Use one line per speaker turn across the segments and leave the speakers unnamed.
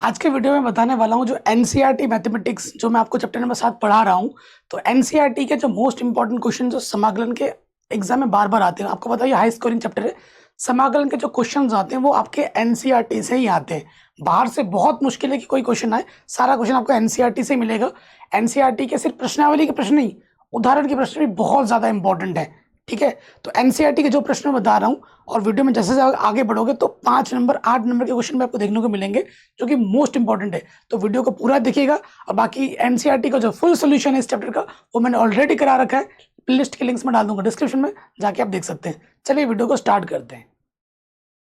आज के वीडियो में बताने वाला हूँ जो एनसीईआरटी मैथमेटिक्स जो मैं आपको चैप्टर नंबर 7 पढ़ा रहा हूँ। तो एनसीईआरटी के जो मोस्ट इंपॉर्टेंट क्वेश्चन जो समाकलन के एग्जाम में बार बार आते हैं, आपको पता है ये हाई स्कोरिंग चैप्टर है। समाकलन के जो क्वेश्चन आते हैं वो आपके एनसीईआरटी से ही आते हैं। बाहर से बहुत मुश्किल है कि कोई क्वेश्चन आए, सारा क्वेश्चन आपको एनसीईआरटी से मिलेगा। एनसीईआरटी के सिर्फ प्रश्नावली के प्रश्न नहीं, उदाहरण के प्रश्न भी बहुत ज्यादा इंपॉर्टेंट है। ठीक है, तो एनसीईआरटी के जो प्रश्न मैं बता रहा हूँ और वीडियो में जैसे जैसे आगे बढ़ोगे तो 5 नंबर 8 नंबर के क्वेश्चन भी आपको देखने को मिलेंगे जो कि मोस्ट इंपॉर्टेंट है। तो वीडियो को पूरा देखिएगा। और बाकी एनसीईआरटी का जो फुल सोल्यूशन है इस चैप्टर का वो मैंने ऑलरेडी करा रखा है, प्लेलिस्ट के लिंक्स में डाल दूंगा डिस्क्रिप्शन में, जाके आप देख सकते हैं। चलिए वीडियो को स्टार्ट करते हैं।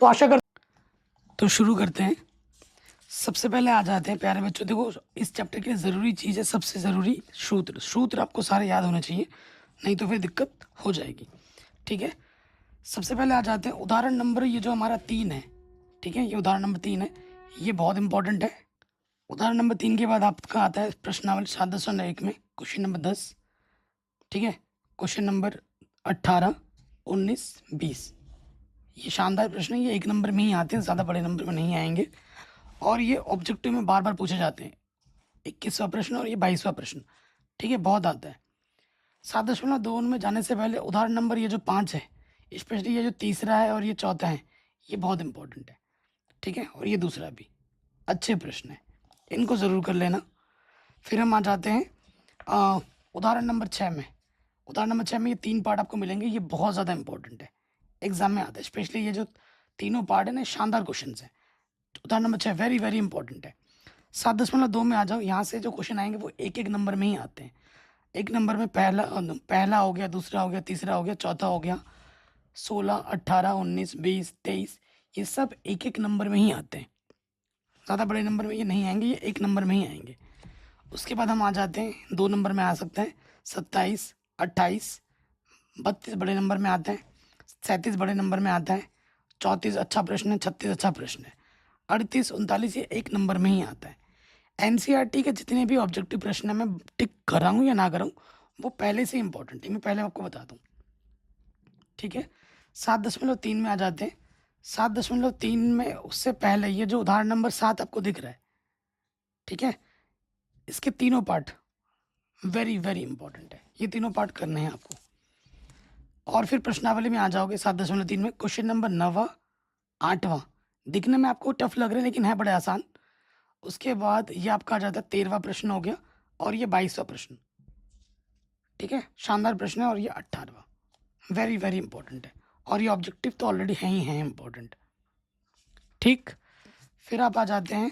तो आशा कर तो शुरू करते हैं। सबसे पहले आ जाते हैं प्यारे बच्चों, देखो इस चैप्टर के लिए ज़रूरी चीज़ है, सबसे ज़रूरी सूत्र। सूत्र आपको सारे याद होने चाहिए, नहीं तो फिर दिक्कत हो जाएगी। ठीक है, सबसे पहले आ जाते हैं उदाहरण नंबर, ये जो हमारा 3 है। ठीक है, ये उदाहरण नंबर 3 है, ये बहुत इंपॉर्टेंट है। उदाहरण नंबर 3 के बाद आपका आता है प्रश्नावली 7.1 में क्वेश्चन नंबर 10। ठीक है, क्वेश्चन नंबर 18, 19, 20। ये शानदार प्रश्न है, ये 1 नंबर में ही आते हैं, ज़्यादा बड़े नंबर में नहीं आएंगे। और ये ऑब्जेक्टिव में बार बार पूछे जाते हैं। 21वां प्रश्न और ये 22वां प्रश्न। ठीक है, बहुत आता है। 7.2 में जाने से पहले उदाहरण नंबर ये जो 5 है, स्पेशली ये जो तीसरा है और ये चौथा है, ये बहुत इंपॉर्टेंट है। ठीक है, और ये दूसरा भी अच्छे प्रश्न है, इनको ज़रूर कर लेना। फिर हम आ जाते हैं उदाहरण नंबर 6 में। उदाहरण नंबर 6 में ये 3 पार्ट आपको मिलेंगे, ये बहुत ज़्यादा इंपॉर्टेंट है, एग्जाम में आता है। स्पेशली ये जो तीनों पार्ट है ना, शानदार क्वेश्चन है। उदाहरण नंबर 6 वेरी वेरी इंपॉर्टेंट है। 7.2 में आ जाओ, यहाँ से जो क्वेश्चन आएंगे वो एक एक नंबर में ही आते हैं। एक नंबर में पहला हो गया, दूसरा हो गया, तीसरा हो गया, चौथा हो गया, 16, 18, 19, 20, 23, ये सब एक एक नंबर में ही आते हैं। ज़्यादा बड़े नंबर में ये नहीं आएंगे, ये एक नंबर में ही आएंगे। उसके बाद हम आ जाते हैं 2 नंबर में आ सकते हैं, 27, 28, 32 बड़े नंबर में आते हैं, 37 बड़े नंबर में आता है, 34 अच्छा प्रश्न है, 36 अच्छा प्रश्न है, 38, 39 ये एक नंबर में ही आता है। एनसीईआरटी के जितने भी ऑब्जेक्टिव प्रश्न है, मैं टिक कराऊँ या ना कराऊँ वो पहले से इंपॉर्टेंट है, मैं पहले आपको बता दूँ। ठीक है, 7.3 में आ जाते हैं। 7.3 में उससे पहले ये जो उदाहरण नंबर 7 आपको दिख रहा है, ठीक है, इसके तीनों पार्ट वेरी वेरी इंपॉर्टेंट है, ये तीनों पार्ट करने हैं आपको। और फिर प्रश्नावली में आ जाओगे 7.3 में क्वेश्चन नंबर 9, 8वां, दिखने में आपको टफ लग रहे हैं लेकिन है बड़े आसान। उसके बाद ये आपका आ जाता है 13वां प्रश्न हो गया और ये 22वां प्रश्न। ठीक है, शानदार प्रश्न है। और ये 18वां वेरी वेरी इंपॉर्टेंट है, और ये ऑब्जेक्टिव तो ऑलरेडी है ही है इंपॉर्टेंट। ठीक, फिर आप आ जाते हैं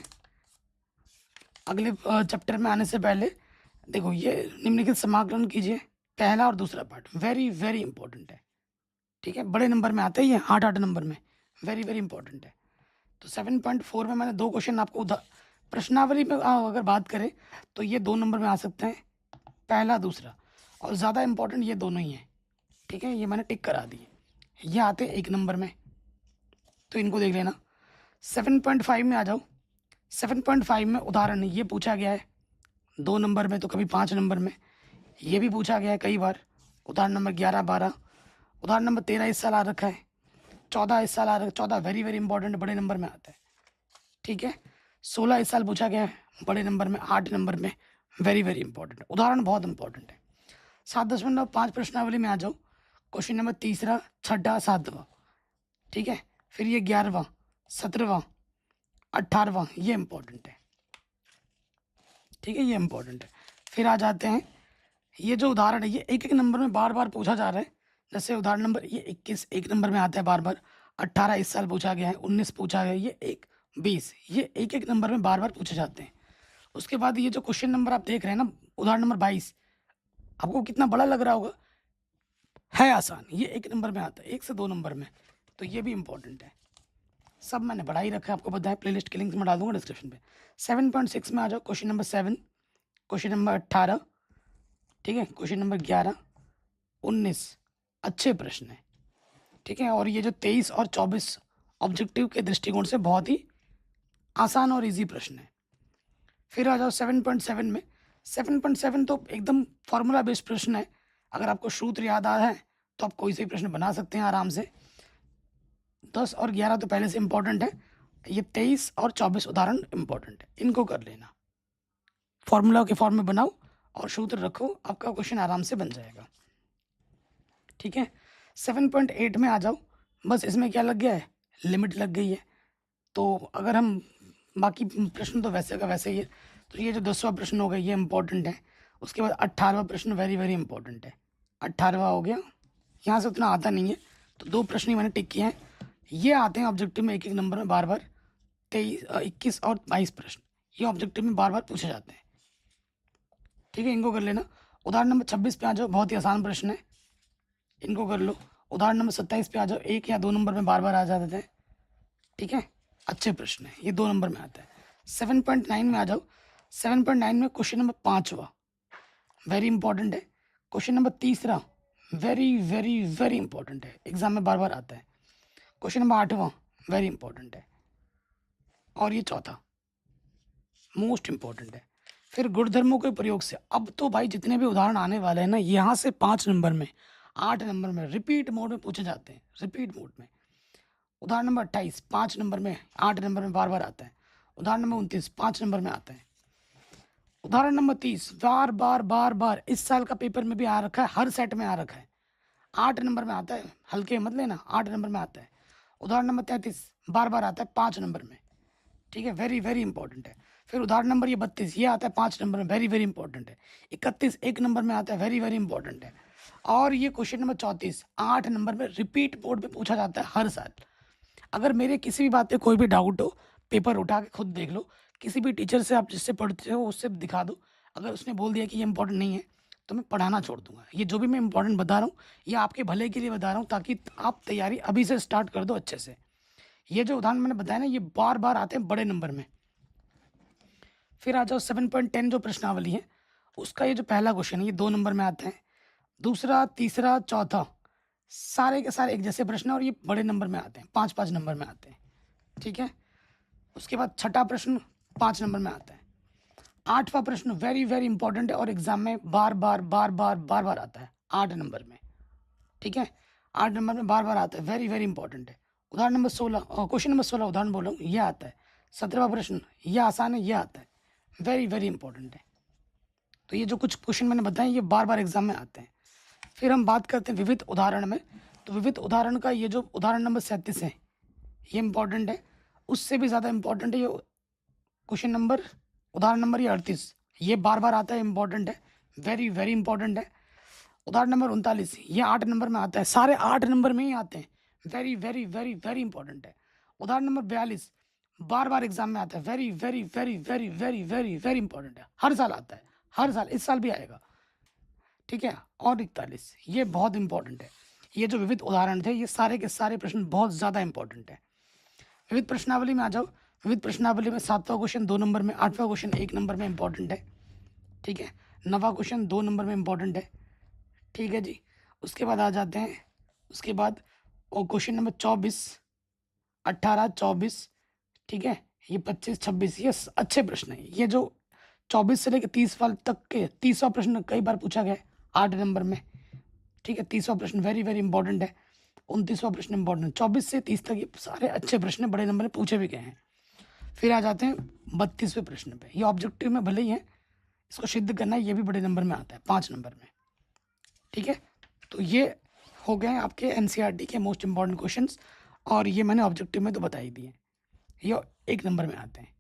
अगले चैप्टर में आने से पहले, देखो ये निम्नलिखित समाकलन कीजिए, पहला और दूसरा पार्ट वेरी वेरी इंपॉर्टेंट है। ठीक है, बड़े नंबर में आते ही है, 8 नंबर में, वेरी वेरी इंपॉर्टेंट है। तो 7.4 में मैंने 2 क्वेश्चन आपको प्रश्नावली में अगर बात करें तो ये 2 नंबर में आ सकते हैं, पहला दूसरा, और ज़्यादा इंपॉर्टेंट ये दोनों ही हैं। ठीक है, ये मैंने टिक करा दिए, ये आते हैं 1 नंबर में, तो इनको देख लेना। 7.5 में आ जाओ। 7.5 में उदाहरण ये पूछा गया है 2 नंबर में, तो कभी 5 नंबर में, ये भी पूछा गया है कई बार। उदाहरण नंबर 11, 12, उदाहरण नंबर 13 इस साल आ रखा है, 14 इस साल आ रखा है, 14 वेरी वेरी इंपॉर्टेंट बड़े नंबर में आता है। ठीक है, 16 इस साल पूछा गया है बड़े नंबर में, 8 नंबर में, वेरी वेरी इंपॉर्टेंट उदाहरण, बहुत इंपॉर्टेंट है। 7.5 प्रश्नावली में आ जाओ, क्वेश्चन नंबर तीसरा, छठा, 7वां। ठीक है, फिर ये 11वां, 17वां, 18वां, ये इंपॉर्टेंट है। ठीक है, ये इंपॉर्टेंट है। फिर आ जाते हैं ये जो उदाहरण है, ये एक एक नंबर में बार बार पूछा जा रहा है। जैसे उदाहरण नंबर ये 21 एक नंबर में आता है बार बार, 18 इस साल पूछा गया है, 19 पूछा गया है, ये 20, ये एक एक नंबर में बार बार पूछे जाते हैं। उसके बाद ये जो क्वेश्चन नंबर आप देख रहे हैं ना, उदाहरण नंबर 22, आपको कितना बड़ा लग रहा होगा, है आसान, ये 1 नंबर में आता है, 1 से 2 नंबर में, तो ये भी इंपॉर्टेंट है। सब मैंने बढ़ा ही रखा है, आपको पता है, प्लेलिस्ट के लिंक्स में डाल दूंगा डिस्क्रिप्शन पे। 7.6 में आ जाओ, क्वेश्चन नंबर 7, क्वेश्चन नंबर 18, ठीक है, क्वेश्चन नंबर 11, 19 अच्छे प्रश्न है। ठीक है, और ये जो 23 और 24 ऑब्जेक्टिव के दृष्टिकोण से बहुत ही आसान और इजी प्रश्न है। फिर आ जाओ 7.7 में। 7.7 तो एकदम फॉर्मूला बेस्ड प्रश्न है, अगर आपको सूत्र याद आ है तो आप कोई से भी प्रश्न बना सकते हैं आराम से। 10 और 11 तो पहले से इंपॉर्टेंट है, ये 23 और 24 उदाहरण इंपॉर्टेंट है, इनको कर लेना, फॉर्मूला के फॉर्म में बनाओ और सूत्र रखो, आपका क्वेश्चन आराम से बन जाएगा। ठीक है, 7.8 में आ जाओ। बस इसमें क्या लग गया है, लिमिट लग गई है। तो अगर हम बाकी प्रश्न तो वैसे का वैसे ही है। तो ये जो 10वां प्रश्न होगा ये इंपॉर्टेंट है। उसके बाद 18वां प्रश्न वेरी वेरी इंपॉर्टेंट है। 18वां हो गया, यहाँ से उतना आता नहीं है, तो 2 प्रश्न ही मैंने टिक किए हैं। ये आते हैं ऑब्जेक्टिव में एक एक नंबर में बार बार, 21 और 22 प्रश्न ये ऑब्जेक्टिव में बार बार पूछे जाते हैं। ठीक है, इनको कर लेना। उदाहरण नंबर 26 पे आ जाओ, बहुत ही आसान प्रश्न है, इनको कर लो। उदाहरण नंबर 27 पे आ जाओ, 1 या 2 नंबर में बार बार आ जाते थे। ठीक है, अच्छे प्रश्न है, ये 2 नंबर में आता है। 7.9 में आ जाओ। 7.9 में क्वेश्चन नंबर 5वां वेरी इंपॉर्टेंट है। Question number 3 very very very important है, एग्जाम में बार बार आता है। क्वेश्चन नंबर 8वां वेरी इंपॉर्टेंट है, और ये 4था मोस्ट इंपॉर्टेंट है। फिर गुणधर्मों के प्रयोग से, अब तो भाई जितने भी उदाहरण आने वाले हैं ना, यहाँ से 5 नंबर में 8 नंबर में रिपीट मोड में पूछे जाते हैं, रिपीट मोड में। उदाहरण नंबर 28 5 नंबर में 8 नंबर में बार बार आता है। उदाहरण नंबर 29 5 नंबर में आता है। उदाहरण नंबर 30 बार बार बार बार इस साल का पेपर में भी आ रखा है, हर सेट में आ रखा है, 8 नंबर में आता है, हल्के मत लेना, 8 नंबर में आता है। उदाहरण नंबर 33 बार बार आता है 5 नंबर में। ठीक है, वेरी वेरी इंपॉर्टेंट है। फिर उदाहरण नंबर ये 32 ये आता है 5 नंबर में, वेरी वेरी इंपॉर्टेंट है। 31 1 नंबर में आता है, वेरी वेरी इंपॉर्टेंट है। और ये क्वेश्चन नंबर 34 8 नंबर में रिपीट मोड में पूछा जाता है हर साल। अगर मेरे किसी भी बात पे कोई भी डाउट हो, पेपर उठा के खुद देख लो, किसी भी टीचर से आप जिससे पढ़ते हो उससे दिखा दो, अगर उसने बोल दिया कि ये इंपॉर्टेंट नहीं है तो मैं पढ़ाना छोड़ दूंगा। ये जो भी मैं इंपॉर्टेंट बता रहा हूँ ये आपके भले के लिए बता रहा हूँ, ताकि आप तैयारी अभी से स्टार्ट कर दो अच्छे से। ये जो उदाहरण मैंने बताया ना, ये बार बार आते हैं बड़े नंबर में। फिर आ जाओ 7.10 जो प्रश्नावली है, उसका ये जो पहला क्वेश्चन है ये 2 नंबर में आता है। दूसरा, तीसरा, चौथा सारे के सारे एक जैसे प्रश्न हैं और ये बड़े नंबर में आते हैं, 5-5 नंबर में आते हैं। ठीक है, उसके बाद छठा प्रश्न 5 नंबर में आता है। 8वां प्रश्न वेरी वेरी इंपॉर्टेंट है और एग्जाम में बार बार बार बार बार बार आता है 8 नंबर में। ठीक है, 8 नंबर में बार बार आता है, वेरी वेरी इंपॉर्टेंट है। उदाहरण नंबर 16 क्वेश्चन नंबर 16 उदाहरण बोल रहा हूँ, ये आता है। 17वां प्रश्न ये आसान है, ये आता है, वेरी वेरी इंपॉर्टेंट है। तो ये जो कुछ क्वेश्चन मैंने बताए ये बार बार एग्जाम में आते हैं। फिर हम बात करते हैं विविध उदाहरण में। तो विविध उदाहरण का ये जो उदाहरण नंबर 37 है ये इंपॉर्टेंट है। उससे भी ज़्यादा इंपॉर्टेंट है ये क्वेश्चन नंबर, उदाहरण नंबर ये 38 ये बार बार आता है, इंपॉर्टेंट है, वेरी वेरी इंपॉर्टेंट है। उदाहरण नंबर 39 ये 8 नंबर में आता है, सारे 8 नंबर में ही आते हैं, very very very very important है। उदाहरण नंबर 42 बार बार एग्जाम में आता है, very very very very very very very important है, हर साल आता है, हर साल, इस साल भी आएगा। ठीक है, और 41 ये बहुत इंपॉर्टेंट है। ये जो विविध उदाहरण थे ये सारे के सारे प्रश्न बहुत ज़्यादा इंपॉर्टेंट है। विविध प्रश्नावली में आ जाओ। विविध प्रश्नावली में 7वां क्वेश्चन 2 नंबर में, 8वां क्वेश्चन 1 नंबर में इंपॉर्टेंट है। ठीक है, 9वां क्वेश्चन 2 नंबर में इंपॉर्टेंट है। ठीक है जी, उसके बाद आ जाते हैं, उसके बाद और क्वेश्चन नंबर 24, 18, 24, ठीक है, ये 25, 26 ये अच्छे प्रश्न है। ये जो 24 से लेकर 30 वाल तक के 30वां प्रश्न कई बार पूछा गया है 8 नंबर में। ठीक है, 30वां प्रश्न वेरी वेरी इंपॉर्टेंट है। 29वां प्रश्न इंपॉर्टेंट, 24 से 30 तक ये सारे अच्छे प्रश्न बड़े नंबर में पूछे भी गए हैं। फिर आ जाते हैं 32वें प्रश्न पे, ये ऑब्जेक्टिव में भले ही है, इसको सिद्ध करना है, ये भी बड़े नंबर में आता है 5 नंबर में। ठीक है, तो ये हो गए आपके एनसीईआरटी के मोस्ट इंपॉर्टेंट क्वेश्चंस, और ये मैंने ऑब्जेक्टिव में तो बता ही दिए, ये 1 नंबर में आते हैं।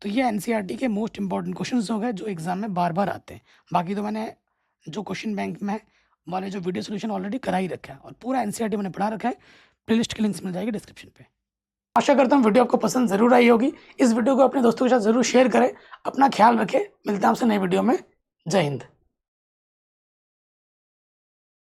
तो ये एनसीईआरटी के मोस्ट इंपॉर्टेंट क्वेश्चंस हो गए जो एग्जाम में बार बार आते हैं। बाकी तो मैंने जो क्वेश्चन बैंक में वाले जो वीडियो सोल्यूशन ऑलरेडी करा ही रखा है, और पूरा एनसीईआरटी मैंने पढ़ा रखा है, प्लेलिस्ट की लिंक्स मिल जाएगी डिस्क्रिप्शन पे। आशा करता हूँ वीडियो आपको पसंद जरूर आई होगी। इस वीडियो को अपने दोस्तों के साथ जरूर शेयर करें। अपना ख्याल रखें, मिलते हैं आपसे नई वीडियो में। जय हिंद।